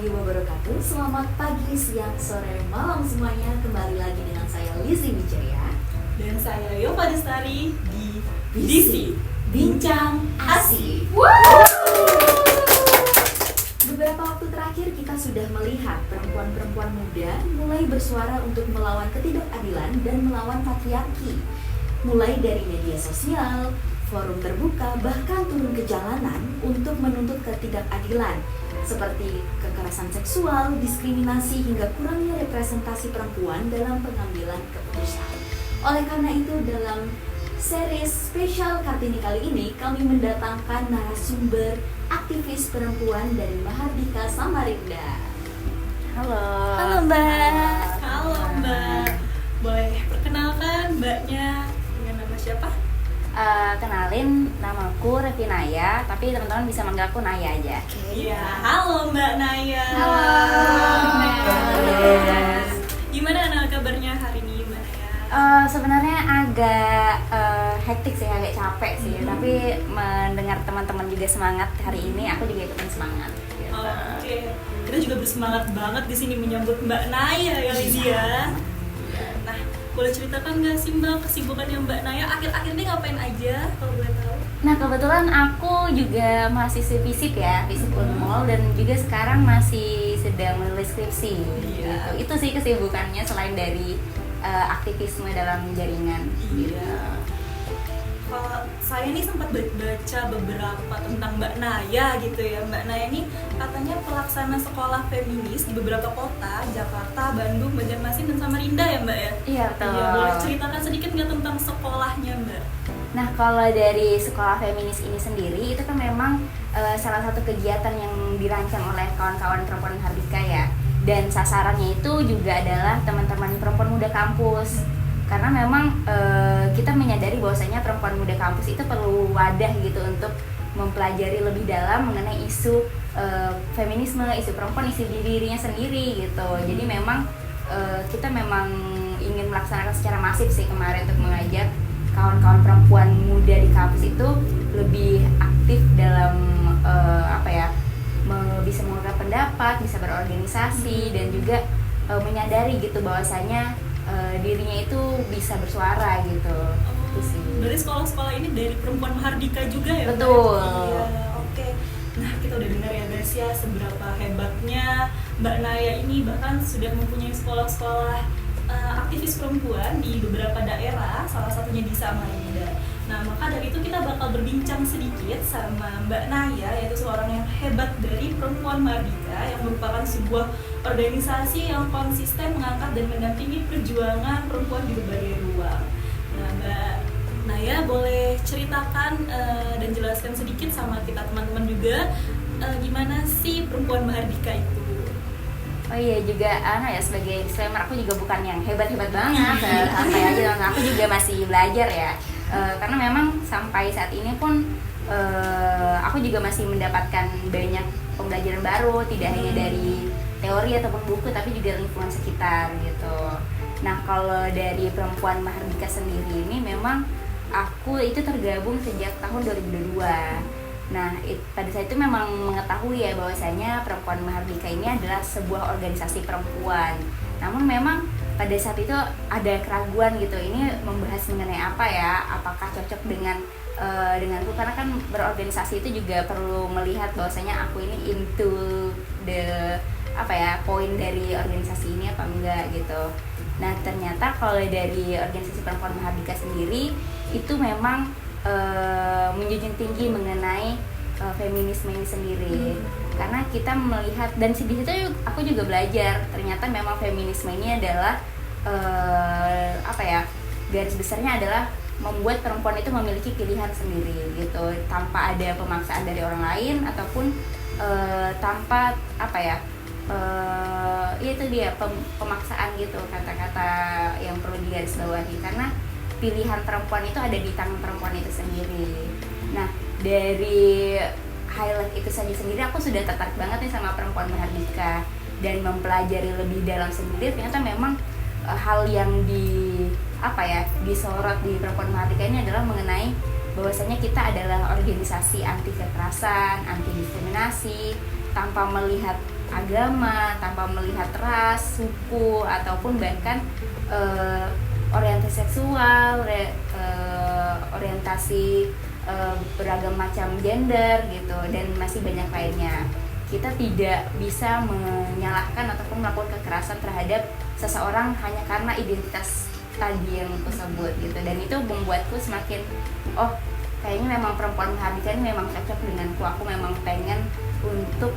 wabarakatuh. Selamat pagi, siang, sore, malam semuanya. Kembali lagi dengan saya Lizzy Wijaya dan saya Yova Destari di BDC Bincang Asik. Beberapa waktu terakhir kita sudah melihat perempuan-perempuan muda mulai bersuara untuk melawan ketidakadilan dan melawan patriarki. Mulai dari media sosial, forum terbuka, bahkan turun ke jalanan untuk menuntut ketidakadilan seperti kekerasan seksual, diskriminasi, hingga kurangnya representasi perempuan dalam pengambilan keputusan. Oleh karena itu, dalam series spesial Kartini kali ini, kami mendatangkan narasumber aktivis perempuan dari Mahardika Samarinda. Halo. Halo Mbak. Halo Mbak. Boleh perkenalkan Mbaknya dengan nama siapa? Kenalin, namaku Revinaya, tapi teman-teman bisa manggil aku Naya aja. Iya, halo Mbak Naya. Halo. Yes. Gimana kabarnya hari ini Mbak Naya? Sebenarnya agak hektik sih, agak capek sih, tapi mendengar teman-teman juga semangat hari ini, aku juga ikutin semangat. Gitu. Oke, kita juga bersemangat banget di sini menyambut Mbak Naya ya Lydia. Nah, boleh ceritakan nggak sih Mbak kesibukannya Mbak Naya akhir-akhir ini ngapain aja kalau boleh tahu? Nah, kebetulan aku juga mahasiswi FISIP ya, FISIP Unmul, dan juga sekarang masih sedang menulis skripsi. Iya. Gitu. Itu sih kesibukannya selain dari aktivisme dalam jaringan. Iya. Kalau saya nih sempat baca beberapa tentang Mbak Naya gitu ya. Mbak Naya ini katanya pelaksana sekolah feminis di beberapa kota, Jakarta, Bandung, Banjarmasin, dan Samarinda ya Mbak ya? Iya, betul. Iya, boleh ceritakan sedikit nggak tentang sekolahnya Mbak? Nah, kalau dari sekolah feminis ini sendiri, itu kan memang salah satu kegiatan yang dirancang oleh kawan-kawan perempuan Mahardika ya. Dan sasarannya itu juga adalah teman-teman perempuan muda kampus. Karena memang kita menyadari bahwasanya perempuan muda kampus itu perlu wadah gitu untuk mempelajari lebih dalam mengenai isu feminisme, isu perempuan, isu dirinya sendiri gitu. Jadi memang kita memang ingin melaksanakan secara masif sih kemarin untuk mengajak kawan-kawan perempuan muda di kampus itu lebih aktif dalam bisa mengungkapkan pendapat, bisa berorganisasi, dan juga menyadari gitu bahwasanya dirinya itu bisa bersuara gitu. Itu sih. Dari sekolah-sekolah ini dari perempuan Mahardika juga ya? Betul. Iya, oke. Nah, kita udah dengar ya guys ya seberapa hebatnya Mbak Naya ini, bahkan sudah mempunyai sekolah-sekolah aktivis perempuan di beberapa daerah, salah satunya di Samarinda. Nah, maka dari itu kita bakal berbincang sedikit sama Mbak Naya, yaitu seorang yang hebat dari perempuan Mahardika yang merupakan sebuah organisasi yang konsisten mengangkat dan mendampingi perjuangan perempuan di berbagai ruang. Nah, Mbak Naya boleh ceritakan dan jelaskan sedikit sama kita teman-teman juga gimana sih perempuan Mahardika itu? Oh iya, juga sebagai disclaimer, aku juga bukan yang hebat-hebat banget, santai aja, aku juga masih belajar ya. Karena memang sampai saat ini pun aku juga masih mendapatkan banyak pembelajaran baru, tidak hanya dari teori ataupun buku, tapi juga lingkungan sekitar gitu. Nah, kalau dari perempuan Mahardika sendiri ini memang aku itu tergabung sejak tahun 2022. Nah, pada saat itu memang mengetahui ya bahwasanya perempuan Mahardika ini adalah sebuah organisasi perempuan. Namun memang pada saat itu ada keraguan gitu, ini membahas mengenai apa ya, apakah cocok denganku, karena kan berorganisasi itu juga perlu melihat bahwasanya aku ini into the poin dari organisasi ini apa enggak gitu. Nah, ternyata kalau dari organisasi perempuan Mahardika sendiri itu memang menjunjung tinggi mengenai feminisme ini sendiri. Karena kita melihat, dan di situ aku juga belajar, ternyata memang feminisme ini adalah garis besarnya adalah membuat perempuan itu memiliki pilihan sendiri gitu, tanpa ada pemaksaan dari orang lain ataupun tanpa itu dia pemaksaan gitu, kata-kata yang perlu digarisbawahi, karena pilihan perempuan itu ada di tangan perempuan itu sendiri. Nah, dari highlight itu saja sendiri aku sudah tertarik banget nih sama perempuan Mahardika, dan mempelajari lebih dalam sendiri ternyata memang hal yang disorot di perempuan Mahardika ini adalah mengenai bahwasanya kita adalah organisasi anti kekerasan, anti diskriminasi, tanpa melihat agama, tanpa melihat ras, suku, ataupun bahkan orientasi seksual, orientasi beragam macam gender gitu, dan masih banyak lainnya. Kita tidak bisa menyalahkan ataupun melakukan kekerasan terhadap seseorang hanya karena identitas tadi yang tersebut gitu, dan itu membuatku semakin kayaknya memang perempuan menghardikan ini memang cocok denganku. Aku memang pengen untuk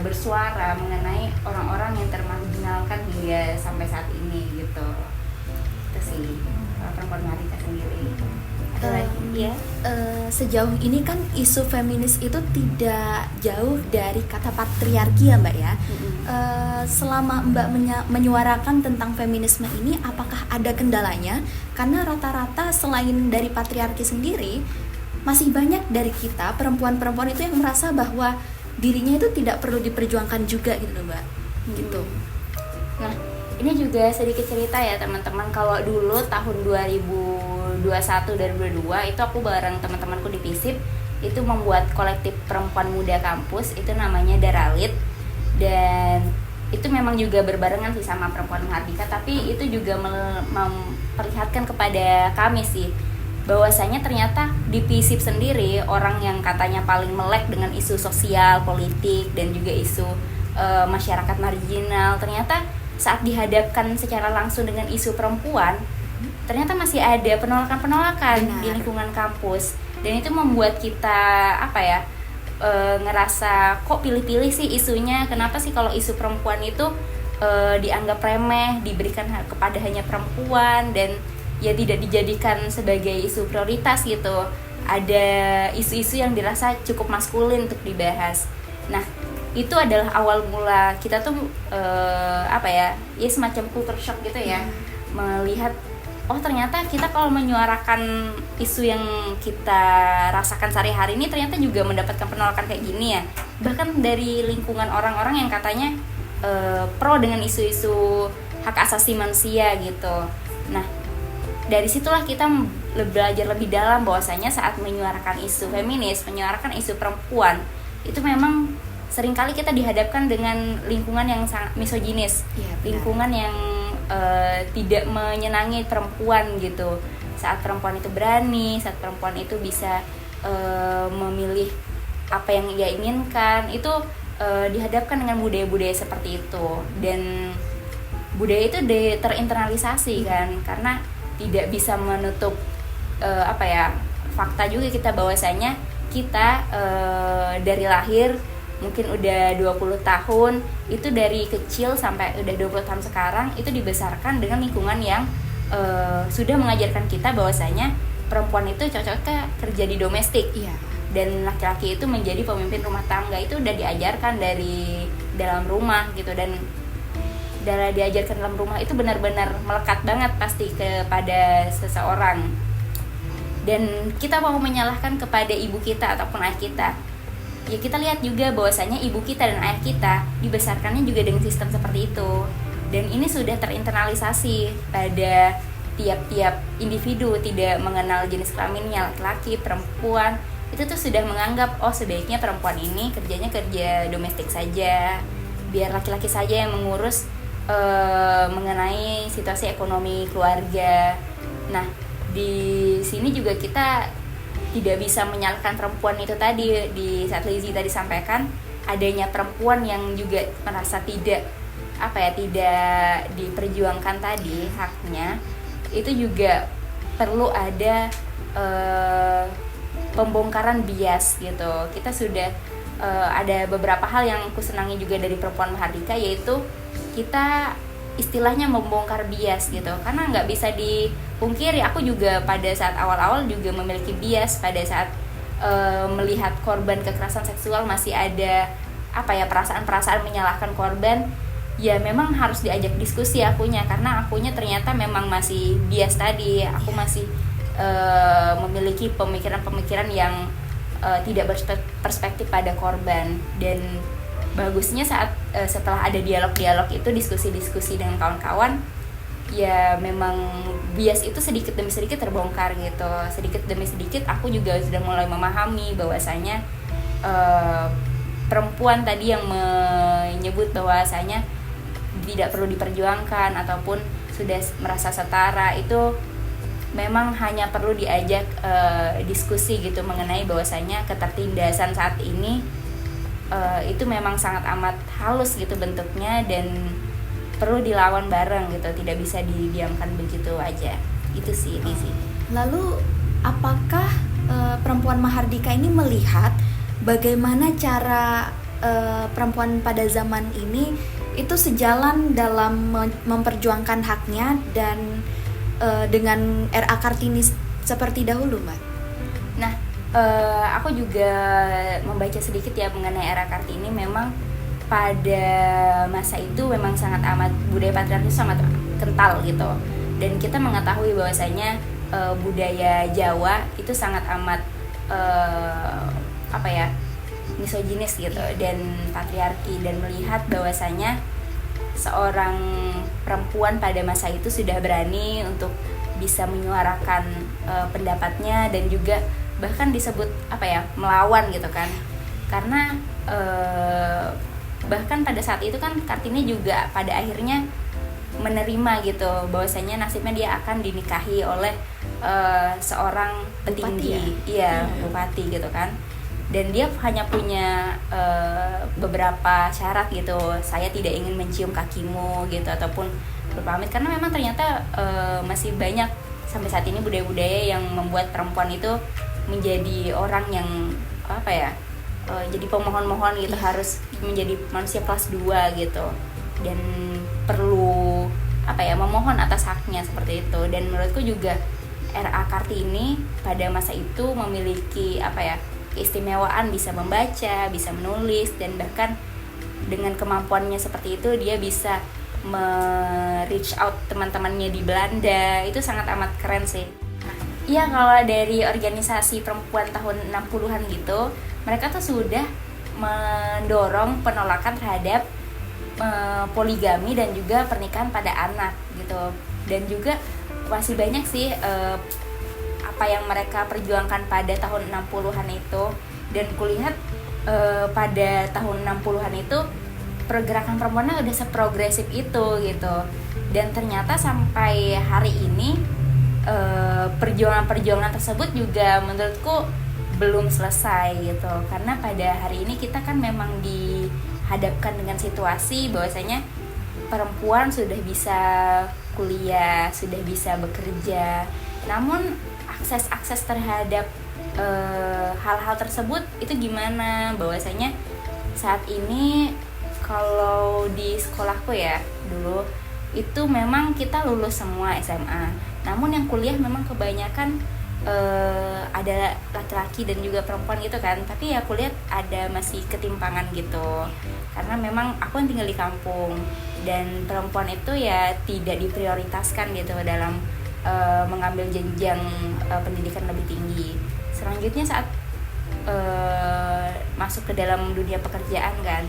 bersuara mengenai orang-orang yang termarginalkan hingga sampai saat ini gitu. Itu sih perempuan menghardikan sendiri. Ya. Sejauh ini kan isu feminis itu tidak jauh dari kata patriarki ya Mbak ya. Selama Mbak menyuarakan tentang feminisme ini, apakah ada kendalanya? Karena rata-rata selain dari patriarki sendiri, masih banyak dari kita perempuan-perempuan itu yang merasa bahwa dirinya itu tidak perlu diperjuangkan juga gitu loh Mbak. Gitu. Nah, ini juga sedikit cerita ya teman-teman. Kalau dulu tahun 2021-2022 itu aku bareng teman-temanku di FISIP itu membuat kolektif perempuan muda kampus, itu namanya Daralit, dan itu memang juga berbarengan sih sama Perempuan Merdeka, tapi itu juga memperlihatkan kepada kami sih bahwasanya ternyata di FISIP sendiri orang yang katanya paling melek dengan isu sosial, politik, dan juga isu masyarakat marginal, ternyata saat dihadapkan secara langsung dengan isu perempuan, ternyata masih ada penolakan-penolakan di lingkungan kampus, dan itu membuat kita ngerasa kok pilih-pilih sih isunya. Kenapa sih kalau isu perempuan itu dianggap remeh, diberikan kepada hanya perempuan, dan ya tidak dijadikan sebagai isu prioritas gitu. Ada isu-isu yang dirasa cukup maskulin untuk dibahas. Nah, itu adalah awal mula kita tuh semacam culture shock gitu ya, melihat ternyata kita kalau menyuarakan isu yang kita rasakan sehari-hari ini ternyata juga mendapatkan penolakan kayak gini ya, bahkan dari lingkungan orang-orang yang katanya pro dengan isu-isu hak asasi manusia gitu. Nah, dari situlah kita belajar lebih dalam bahwasanya saat menyuarakan isu feminis, menyuarakan isu perempuan, itu memang seringkali kita dihadapkan dengan lingkungan yang sangat misoginis, lingkungan yang tidak menyenangi perempuan gitu. Saat perempuan itu berani, saat perempuan itu bisa memilih apa yang ia inginkan, itu dihadapkan dengan budaya-budaya seperti itu, dan budaya itu terinternalisasi kan, karena tidak bisa menutup fakta juga kita bahwasanya kita dari lahir mungkin udah 20 tahun, itu dari kecil sampai udah 20 tahun sekarang itu dibesarkan dengan lingkungan yang sudah mengajarkan kita bahwasanya perempuan itu cocoknya kerja di domestik, dan laki-laki itu menjadi pemimpin rumah tangga. Itu udah diajarkan dari dalam rumah gitu, dan diajarkan dalam rumah itu benar-benar melekat banget pasti kepada seseorang. Dan kita mau menyalahkan kepada ibu kita ataupun ayah kita, ya kita lihat juga bahwasanya ibu kita dan ayah kita dibesarkannya juga dengan sistem seperti itu, dan ini sudah terinternalisasi pada tiap-tiap individu, tidak mengenal jenis kelaminnya, laki-laki, perempuan, itu tuh sudah menganggap sebaiknya perempuan ini kerjanya kerja domestik saja, biar laki-laki saja yang mengurus mengenai situasi ekonomi keluarga. Nah, di sini juga kita tidak bisa menyalahkan perempuan itu tadi. Di saat Lizzy tadi sampaikan adanya perempuan yang juga merasa tidak diperjuangkan tadi haknya, itu juga perlu ada pembongkaran bias gitu. Kita sudah ada beberapa hal yang aku senangi juga dari Perempuan Mahardika, yaitu kita istilahnya membongkar bias gitu, karena nggak bisa dipungkiri, aku juga pada saat awal-awal juga memiliki bias pada saat melihat korban kekerasan seksual. Masih ada perasaan-perasaan menyalahkan korban. Ya memang harus diajak diskusi akunya, karena akunya ternyata memang masih bias tadi. Aku masih memiliki pemikiran-pemikiran yang tidak berperspektif pada korban. Dan bagusnya saat setelah ada dialog-dialog itu, diskusi-diskusi dengan kawan-kawan, ya memang bias itu sedikit demi sedikit terbongkar gitu. Sedikit demi sedikit aku juga sudah mulai memahami bahwasanya perempuan tadi yang menyebut bahwasanya tidak perlu diperjuangkan ataupun sudah merasa setara, itu memang hanya perlu diajak diskusi gitu mengenai bahwasanya ketertindasan saat ini itu memang sangat amat halus gitu bentuknya dan perlu dilawan bareng gitu, tidak bisa didiamkan begitu aja. Itu sih Lizzy. Lalu apakah perempuan Mahardika ini melihat bagaimana cara perempuan pada zaman ini itu sejalan dalam memperjuangkan haknya dan dengan RA Kartini seperti dahulu, Mbak? Nah, aku juga membaca sedikit ya mengenai RA Kartini. Memang pada masa itu memang sangat amat budaya patriarki sangat kental gitu, dan kita mengetahui bahwasanya budaya Jawa itu sangat amat misoginis gitu dan patriarki, dan melihat bahwasanya seorang perempuan pada masa itu sudah berani untuk bisa menyuarakan pendapatnya dan juga bahkan disebut melawan gitu kan, karena bahkan pada saat itu kan Kartini juga pada akhirnya menerima gitu bahwasanya nasibnya dia akan dinikahi oleh seorang petinggi, bupati gitu kan, dan dia hanya punya beberapa syarat gitu, saya tidak ingin mencium kakimu gitu ataupun berpamit, karena memang ternyata masih banyak sampai saat ini budaya-budaya yang membuat perempuan itu menjadi orang yang jadi pemohon-mohon gitu, harus menjadi manusia kelas 2 gitu, dan perlu memohon atas haknya seperti itu. Dan menurutku juga RA Kartini pada masa itu memiliki keistimewaan, bisa membaca, bisa menulis, dan bahkan dengan kemampuannya seperti itu dia bisa reach out teman-temannya di Belanda. Itu sangat amat keren sih. Iya, kalau dari organisasi perempuan tahun 60-an gitu, mereka tuh sudah mendorong penolakan terhadap poligami dan juga pernikahan pada anak gitu. Dan juga masih banyak sih apa yang mereka perjuangkan pada tahun 60-an itu. Dan kulihat pada tahun 60-an itu pergerakan perempuannya udah seprogresif itu gitu. Dan ternyata sampai hari ini perjuangan-perjuangan tersebut juga menurutku belum selesai gitu, karena pada hari ini kita kan memang dihadapkan dengan situasi bahwasanya perempuan sudah bisa kuliah, sudah bisa bekerja, namun akses terhadap hal-hal tersebut itu gimana. Bahwasanya saat ini kalau di sekolahku ya dulu itu memang kita lulus semua SMA, namun yang kuliah memang kebanyakan ada laki-laki dan juga perempuan gitu kan, tapi ya kuliah ada masih ketimpangan gitu, karena memang aku yang tinggal di kampung dan perempuan itu ya tidak diprioritaskan gitu dalam mengambil jenjang pendidikan lebih tinggi. Selanjutnya saat masuk ke dalam dunia pekerjaan kan,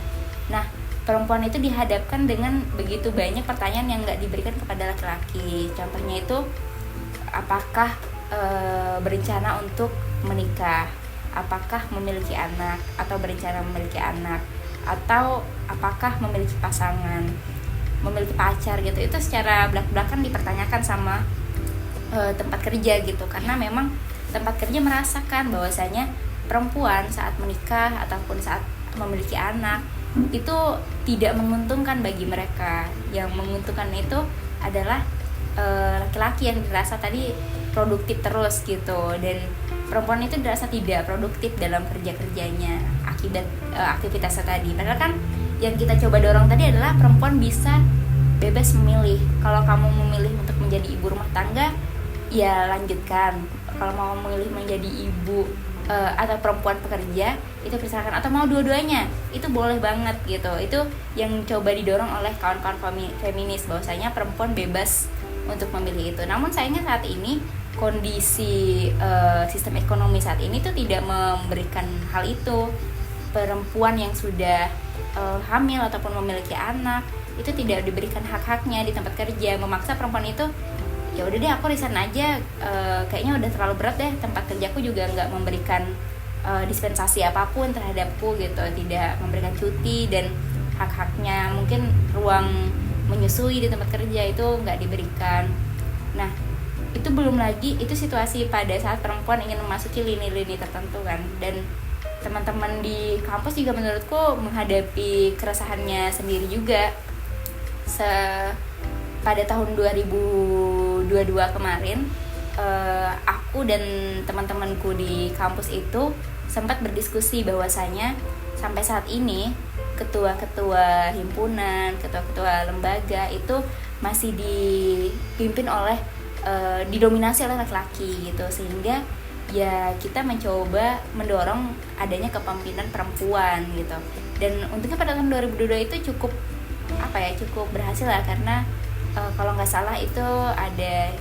nah perempuan itu dihadapkan dengan begitu banyak pertanyaan yang nggak diberikan kepada laki-laki. Contohnya itu apakah berencana untuk menikah, apakah memiliki anak atau berencana memiliki anak, atau apakah memiliki pasangan, memiliki pacar gitu. Itu secara belak-belakan dipertanyakan sama tempat kerja gitu, karena memang tempat kerja merasakan bahwasanya perempuan saat menikah ataupun saat memiliki anak itu tidak menguntungkan bagi mereka. Yang menguntungkan itu adalah laki-laki yang dirasa tadi produktif terus gitu, dan perempuan itu dirasa tidak produktif dalam kerja-kerjanya akibat aktivitasnya tadi. Padahal kan yang kita coba dorong tadi adalah perempuan bisa bebas memilih. Kalau kamu memilih untuk menjadi ibu rumah tangga, ya lanjutkan. Kalau mau memilih menjadi ibu atau perempuan pekerja, itu persilakan, atau mau dua-duanya, itu boleh banget gitu. Itu yang coba didorong oleh kawan-kawan feminis, bahwasanya perempuan bebas untuk memilih itu. Namun sayangnya saat ini kondisi sistem ekonomi saat ini tuh tidak memberikan hal itu. Perempuan yang sudah hamil ataupun memiliki anak itu tidak diberikan hak-haknya di tempat kerja, memaksa perempuan itu ya udah deh aku resign aja, kayaknya udah terlalu berat deh, tempat kerjaku juga nggak memberikan dispensasi apapun terhadapku gitu, tidak memberikan cuti dan hak-haknya mungkin ruang menyusui di tempat kerja itu nggak diberikan. Nah, itu belum lagi itu situasi pada saat perempuan ingin memasuki lini-lini tertentu kan, dan teman-teman di kampus juga menurutku menghadapi keresahannya sendiri juga. Pada tahun 2022 kemarin, aku dan teman-temanku di kampus itu sempat berdiskusi bahwasanya sampai saat ini ketua-ketua himpunan, ketua-ketua lembaga itu masih dipimpin oleh didominasi oleh laki-laki gitu, sehingga ya kita mencoba mendorong adanya kepemimpinan perempuan gitu. Dan untungnya pada tahun 2022 itu cukup berhasil lah, karena kalau nggak salah itu ada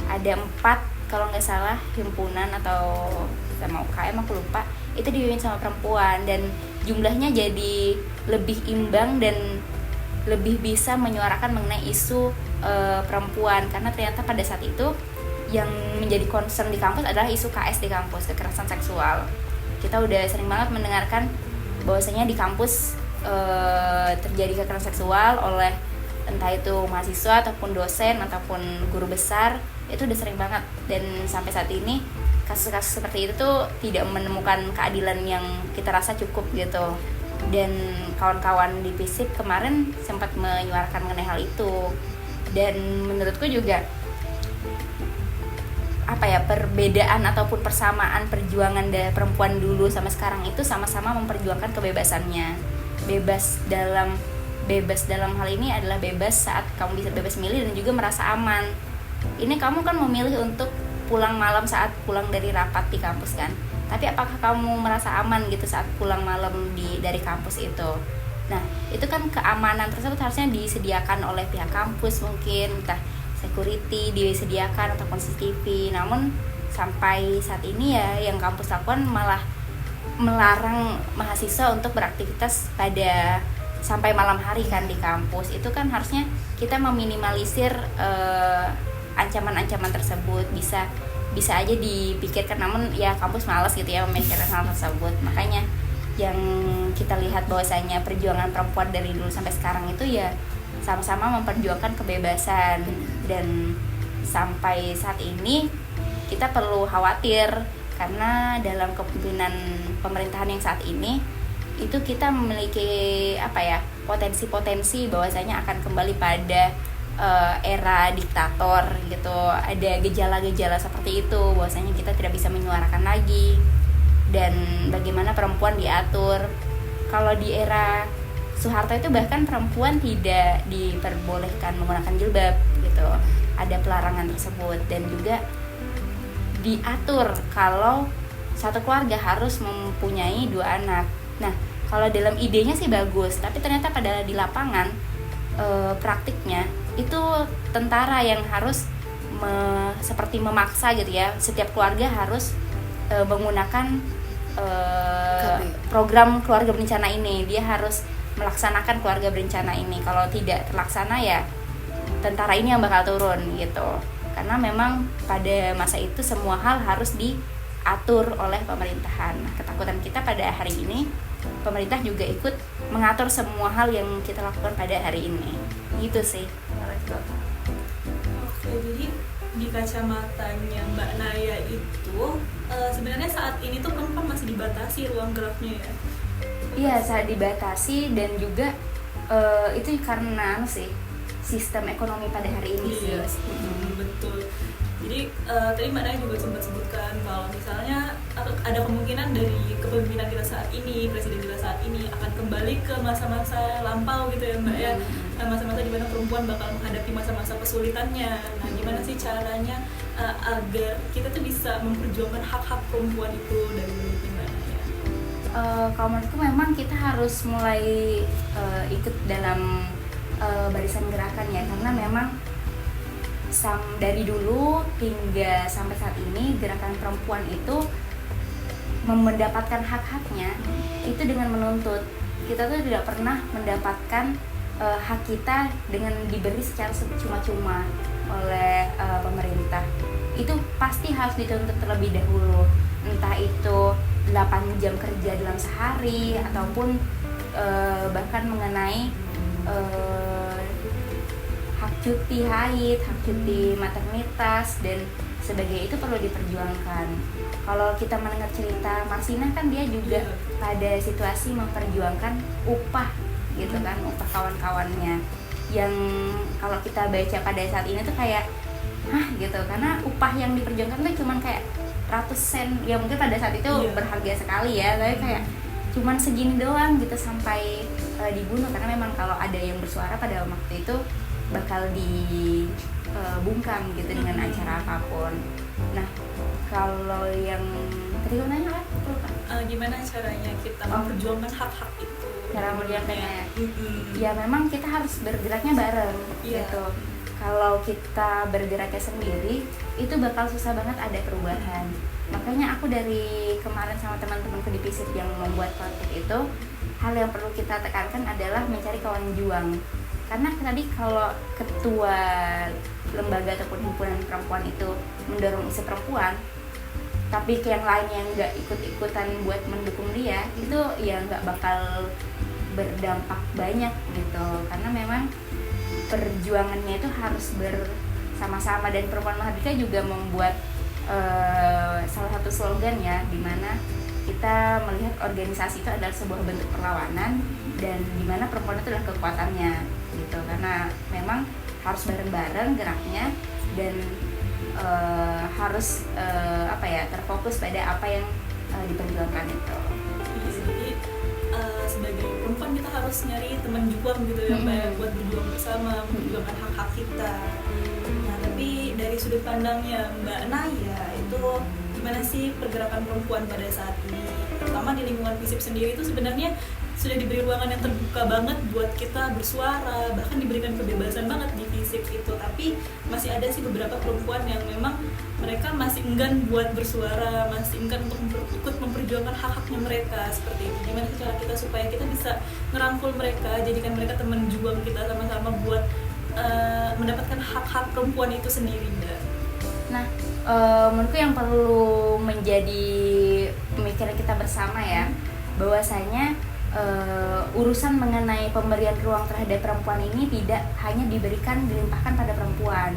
4 kalau nggak salah himpunan atau sama UKM, aku lupa, itu dipimpin sama perempuan, dan jumlahnya jadi lebih imbang dan lebih bisa menyuarakan mengenai isu perempuan. Karena ternyata pada saat itu yang menjadi concern di kampus adalah isu KS di kampus, kekerasan seksual. Kita udah sering banget mendengarkan bahwasanya di kampus terjadi kekerasan seksual oleh entah itu mahasiswa ataupun dosen ataupun guru besar, itu udah sering banget. Dan sampai saat ini kasus-kasus seperti itu tuh tidak menemukan keadilan yang kita rasa cukup gitu. Dan kawan-kawan di FISIP kemarin sempat menyuarakan mengenai hal itu. Dan menurutku juga perbedaan ataupun persamaan perjuangan dari perempuan dulu sama sekarang itu sama-sama memperjuangkan kebebasannya. Bebas dalam hal ini adalah bebas saat kamu bisa bebas milih dan juga merasa aman. Ini kamu kan memilih untuk pulang malam saat pulang dari rapat di kampus kan, tapi apakah kamu merasa aman gitu saat pulang malam dari kampus itu? Nah, itu kan keamanan tersebut harusnya disediakan oleh pihak kampus, mungkin entah security disediakan ataupun CCTV. Namun sampai saat ini ya yang kampus lakukan malah melarang mahasiswa untuk beraktivitas pada sampai malam hari kan di kampus. Itu kan harusnya kita meminimalisir ancaman-ancaman tersebut. Bisa aja dipikirkan, namun ya kampus malas gitu ya memikirkan hal tersebut. Makanya yang kita lihat bahwasanya perjuangan perempuan dari dulu sampai sekarang itu ya sama-sama memperjuangkan kebebasan. Dan sampai saat ini kita perlu khawatir karena dalam kepemimpinan pemerintahan yang saat ini itu kita memiliki potensi-potensi bahwasanya akan kembali pada era diktator gitu. Ada gejala-gejala seperti itu bahwasanya kita tidak bisa menyuarakan lagi, dan bagaimana perempuan diatur. Kalau di era Soeharto itu bahkan perempuan tidak diperbolehkan menggunakan jilbab gitu, ada pelarangan tersebut. Dan juga diatur kalau satu keluarga harus mempunyai 2 anak. Nah, kalau dalam idenya sih bagus, tapi ternyata pada di lapangan praktiknya itu tentara yang harus seperti memaksa gitu ya, setiap keluarga harus menggunakan program keluarga berencana ini. Dia harus melaksanakan keluarga berencana ini. Kalau tidak terlaksana ya tentara ini yang bakal turun gitu. Karena memang pada masa itu semua hal harus diatur oleh pemerintahan. Nah, ketakutan kita pada hari ini pemerintah juga ikut mengatur semua hal yang kita lakukan pada hari ini. Gitu sih. Oke, jadi di kacamatanya Mbak Naya itu sebenarnya saat ini tuh perempuan masih dibatasi ruang geraknya ya? Iya, saat dibatasi, dan juga itu karena sistem ekonomi pada hari ini sih. Betul. Jadi tadi Mbak Naya juga sempat sebutkan kalau misalnya ada kemungkinan dari kepemimpinan kita saat ini, presiden kita saat ini akan kembali ke masa-masa lampau gitu ya Mbak ya. Masa-masa di mana perempuan bakal menghadapi masa-masa kesulitannya. Nah, gimana sih caranya agar kita tuh bisa memperjuangkan hak-hak perempuan itu dari Mbak Naya? Kalau menurutku memang kita harus mulai ikut dalam barisan gerakan ya, karena memang dari dulu hingga sampai saat ini gerakan perempuan itu mendapatkan hak-haknya itu dengan menuntut. Kita tuh tidak pernah mendapatkan hak kita dengan diberi secara cuma-cuma oleh pemerintah. Itu pasti harus dituntut terlebih dahulu, entah itu 8 jam kerja dalam sehari ataupun bahkan bahkan mengenai hak cuti haid, hak cuti maternitas dan sebagai itu perlu diperjuangkan. Kalau kita mendengar cerita Marsina kan dia juga pada situasi memperjuangkan upah gitu kan, upah kawan-kawannya yang kalau kita baca pada saat ini tuh kayak gitu, karena upah yang diperjuangkan tuh cuman kayak ratus sen, ya mungkin pada saat itu berharga sekali ya, tapi kayak cuman segini doang gitu sampai dibunuh, karena memang kalau ada yang bersuara pada waktu itu bakal dibungkam gitu dengan acara apapun. Nah, kalau yang tadi gue nanya kan, gimana caranya kita memperjuangkan hak-hak itu? Cara memperjuangkannya, ya memang kita harus bergeraknya bareng gitu. Kalau kita bergeraknya sendiri, itu bakal susah banget ada perubahan. Makanya aku dari kemarin sama teman-temanku di PISIP yang membuat konflik itu, hal yang perlu kita tekankan adalah mencari kawan juang. Karena tadi kalau ketua lembaga ataupun himpunan perempuan itu mendorong isu perempuan, tapi ke yang lain yang nggak ikut-ikutan buat mendukung dia, itu ya nggak bakal berdampak banyak gitu. Karena memang perjuangannya itu harus bersama-sama, dan Perempuan Mahardika juga membuat salah satu slogan ya, dimana kita melihat organisasi itu adalah sebuah bentuk perlawanan dan dimana perempuan itu adalah kekuatannya gitu. Karena memang harus bareng-bareng geraknya dan harus terfokus pada apa yang diperjuangkan itu. Jadi sebagai perempuan kita harus nyari teman juang gitu ya, buat berjuang bersama, memperjuangkan hak-hak kita. Nah, tapi dari sudut pandangnya Mbak Naya itu gimana sih pergerakan perempuan pada saat ini, terutama di lingkungan FISIP sendiri itu sebenarnya sudah diberi ruangan yang terbuka banget buat kita bersuara, bahkan diberikan kebebasan banget di FISIP itu, tapi masih ada sih beberapa perempuan yang memang mereka masih enggan buat bersuara, masih enggan untuk ikut memperjuangkan hak-haknya mereka seperti itu. Gimana cara kita supaya kita bisa ngerangkul mereka, jadikan mereka teman juang kita sama-sama buat mendapatkan hak-hak perempuan itu sendiri, Mbak? Nah, menurutku yang perlu menjadi pemikiran kita bersama ya, bahwasanya urusan mengenai pemberian ruang terhadap perempuan ini tidak hanya dilimpahkan pada perempuan,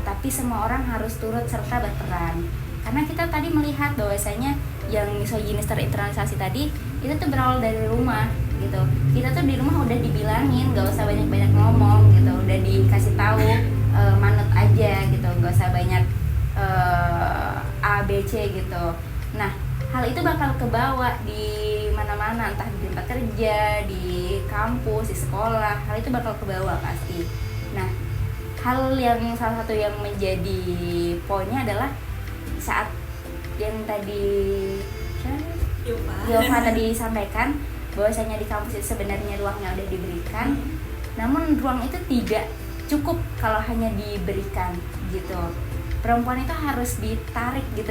tapi semua orang harus turut serta berperan. Karena kita tadi melihat bahwasanya yang misoginis terinternalisasi tadi itu tuh berawal dari rumah gitu. Kita tuh di rumah udah dibilangin gak usah banyak-banyak ngomong gitu, udah dikasih tahu manut aja gitu, gak usah banyak A, B, C gitu. Nah, hal itu bakal kebawa di mana-mana, entah di tempat kerja, di kampus, di sekolah, hal itu bakal kebawa pasti. Nah, hal yang salah satu yang menjadi poinnya adalah saat yang tadi Yova tadi sampaikan, bahwasanya di kampus itu sebenarnya ruangnya udah diberikan, namun ruang itu tidak cukup kalau hanya diberikan gitu. Perempuan itu harus ditarik gitu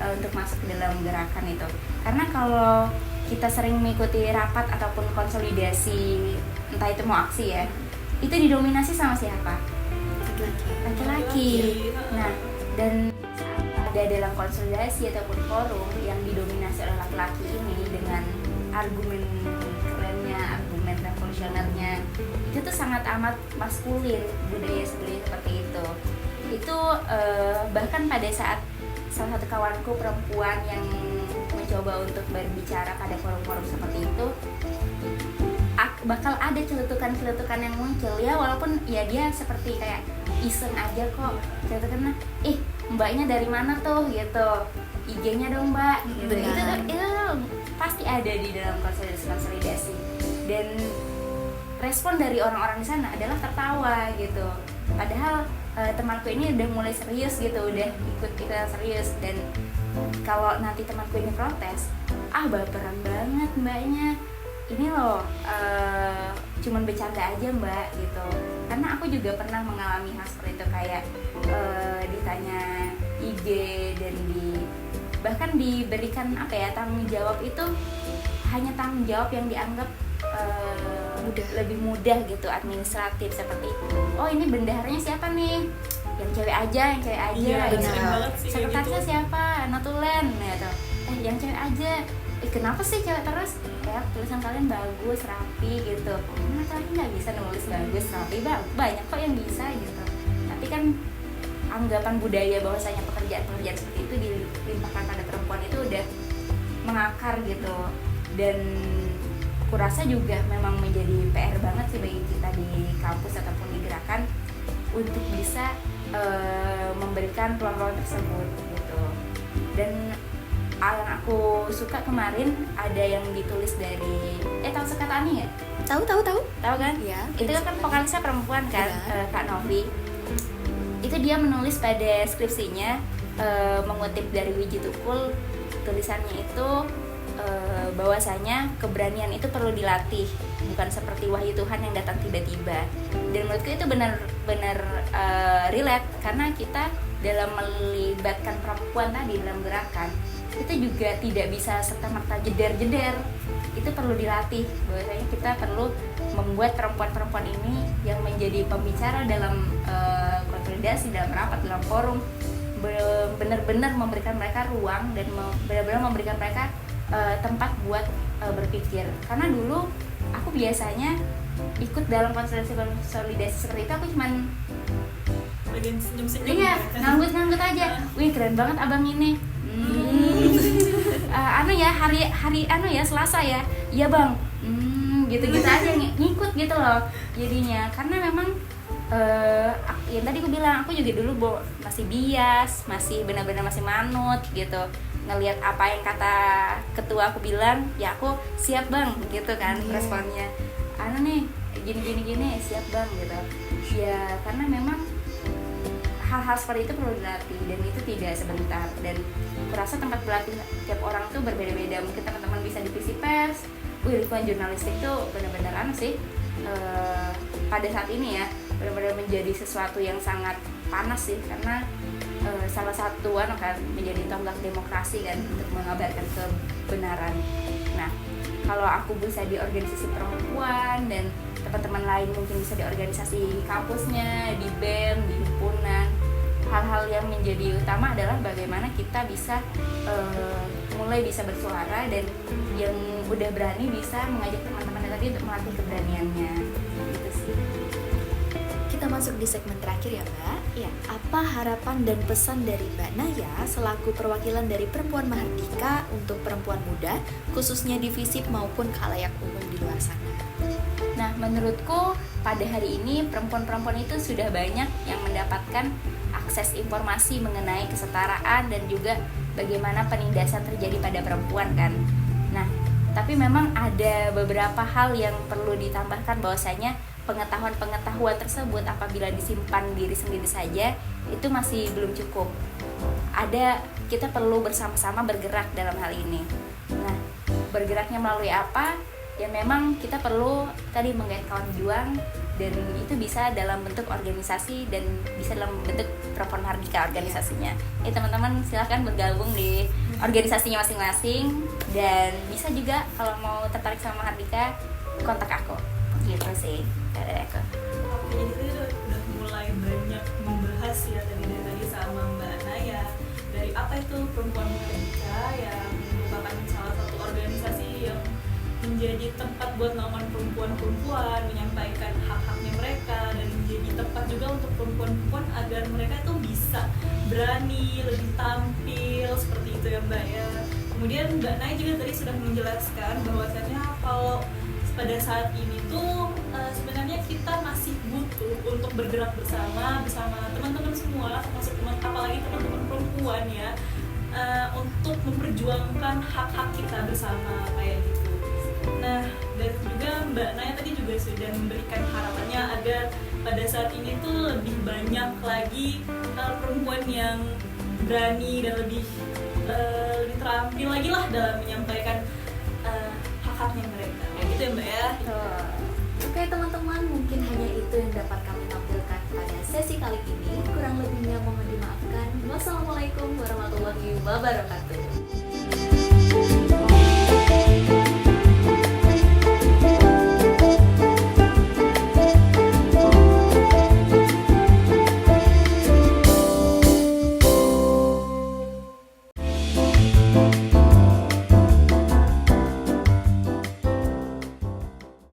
untuk masuk ke dalam gerakan itu. Karena kalau kita sering mengikuti rapat ataupun konsolidasi, entah itu mau aksi ya, itu didominasi sama siapa? Laki-laki. Nah, dan ada dalam konsolidasi ataupun forum yang didominasi oleh laki-laki ini dengan argumen kerennya, argumen revolusionernya, itu tuh sangat amat maskulin budaya seperti itu. Itu bahkan pada saat salah satu kawanku perempuan yang mencoba untuk berbicara pada forum-forum seperti itu, bakal ada celetukan-celetukan yang muncul ya, walaupun ya dia seperti kayak iseng aja kok celetukan, mbaknya dari mana tuh gitu, IG-nya dong mbak gitu. Itu pasti ada di dalam konsolidasi dan respon dari orang-orang di sana adalah tertawa gitu, padahal temanku ini udah mulai serius gitu, udah ikut kita serius. Dan kalau nanti temanku ini protes, baperan banget mbaknya, ini loh cuman bercanda aja mbak gitu. Karena aku juga pernah mengalami hal seperti itu, kayak ditanya IG dan bahkan diberikan tanggung jawab itu hanya tanggung jawab yang dianggap lebih mudah gitu, administratif, seperti ini bendaharanya siapa nih, yang cewek aja Iya, gitu. sekretarisnya Siapa, notulen gitu, yang cewek aja, kenapa sih cewek terus? Ya tulisan kalian bagus, rapi gitu. Nah, kalian nggak bisa nulis bagus, rapi, banyak kok yang bisa gitu. Tapi kan anggapan budaya bahwasanya pekerjaan-pekerjaan seperti itu dilimpahkan pada perempuan itu udah mengakar gitu. Dan kurasa juga memang menjadi PR banget sih bagi kita di kampus ataupun di gerakan untuk bisa memberikan peluang-peluang tersebut gitu. Dan yang aku suka kemarin ada yang ditulis dari tahu Sekata Ani ya? Tahu kan? ya. Itu kan vokalisnya perempuan kan, Kak Novi. Itu dia menulis pada skripsinya mengutip dari Wiji Tukul, tulisannya itu bahwasanya keberanian itu perlu dilatih, bukan seperti wahyu Tuhan yang datang tiba-tiba. Dan menurutku itu benar relate, karena kita dalam melibatkan perempuan tadi dalam gerakan itu juga tidak bisa serta-merta jeder-jeder. Itu perlu dilatih, bahwasanya kita perlu membuat perempuan-perempuan ini yang menjadi pembicara dalam konsolidasi, dalam rapat, dalam forum, benar-benar memberikan mereka ruang dan benar-benar memberikan mereka tempat buat berpikir. Karena dulu aku biasanya ikut dalam konsolidasi seperti itu, aku cuman bagian senyum-senyum. iya, nganggut-nganggut aja. Wih, keren banget abang ini. Selasa ya. Iya bang. Gitu-gitu aja ngikut gitu loh jadinya. Karena memang yang tadi aku bilang, aku juga dulu masih bias, masih benar-benar masih manut gitu. Ngelihat apa yang kata ketua aku bilang, ya aku siap bang gitu kan responnya. Gini siap bang gitu. Ya karena memang hal-hal seperti itu perlu dilatih, dan itu tidak sebentar. Dan kurasa tempat berlatih tiap orang tuh berbeda-beda. Mungkin teman-teman bisa divisi pers, lingkungan jurnalistik tuh benar-benar pada saat ini ya benar-benar menjadi sesuatu yang sangat panas sih, karena salah satu kan menjadi tonggak demokrasi kan untuk mengabarkan kebenaran. Nah, kalau aku bisa di organisasi perempuan dan teman-teman lain mungkin bisa di organisasi kampusnya, di BEM, di himpunan, hal-hal yang menjadi utama adalah bagaimana kita bisa mulai bisa bersuara, dan yang udah berani bisa mengajak teman-teman tadi untuk melatih keberaniannya gitu sih. Kita masuk di segmen terakhir ya Mbak. Ya, apa harapan dan pesan dari Mbak Naya selaku perwakilan dari Perempuan Mahardika untuk perempuan muda, khususnya di FISIP maupun khalayak umum di luar sana? Nah, menurutku pada hari ini perempuan-perempuan itu sudah banyak yang mendapatkan akses informasi mengenai kesetaraan dan juga bagaimana penindasan terjadi pada perempuan kan. Nah, tapi memang ada beberapa hal yang perlu ditambahkan, bahwasanya pengetahuan tersebut apabila disimpan diri sendiri saja itu masih belum cukup. Kita perlu bersama-sama bergerak dalam hal ini. Nah, bergeraknya melalui apa? Ya memang kita perlu tadi menggait kawan juang, dan itu bisa dalam bentuk organisasi dan bisa dalam bentuk Perempuan Mahardika organisasinya. Teman-teman silahkan bergabung di organisasinya masing-masing, dan bisa juga kalau mau tertarik sama Mahardika kontak aku gitu sih dari aku. Oke, jadi kita udah mulai banyak membahas ya tadi sama Mbak Naya dari apa itu Perempuan Mahardika, yang merupakan salah satu organisasi yang menjadi tempat buat naungan perempuan-perempuan, menyampaikan hak-haknya mereka, dan menjadi tempat juga untuk perempuan-perempuan agar mereka tuh bisa berani, lebih tampil seperti itu ya Mbak ya. Kemudian Mbak Naya juga tadi sudah menjelaskan bahwasannya kalau pada saat ini tuh sebenarnya kita masih butuh untuk bergerak bersama teman-teman semua, termasuk apalagi teman-teman perempuan ya, untuk memperjuangkan hak-hak kita bersama kayak gitu. Nah, dan juga Mbak Naya tadi juga sudah memberikan harapannya agar pada saat ini tuh lebih banyak lagi perempuan yang berani dan lebih terampil lagi lah dalam menyampaikan hak-haknya mereka. Kayak gitu ya Mbak ya. Oke teman-teman, mungkin hanya itu yang dapat kami tampilkan pada sesi kali ini. Kurang lebihnya mohon dimaafkan. Wassalamualaikum warahmatullahi wabarakatuh.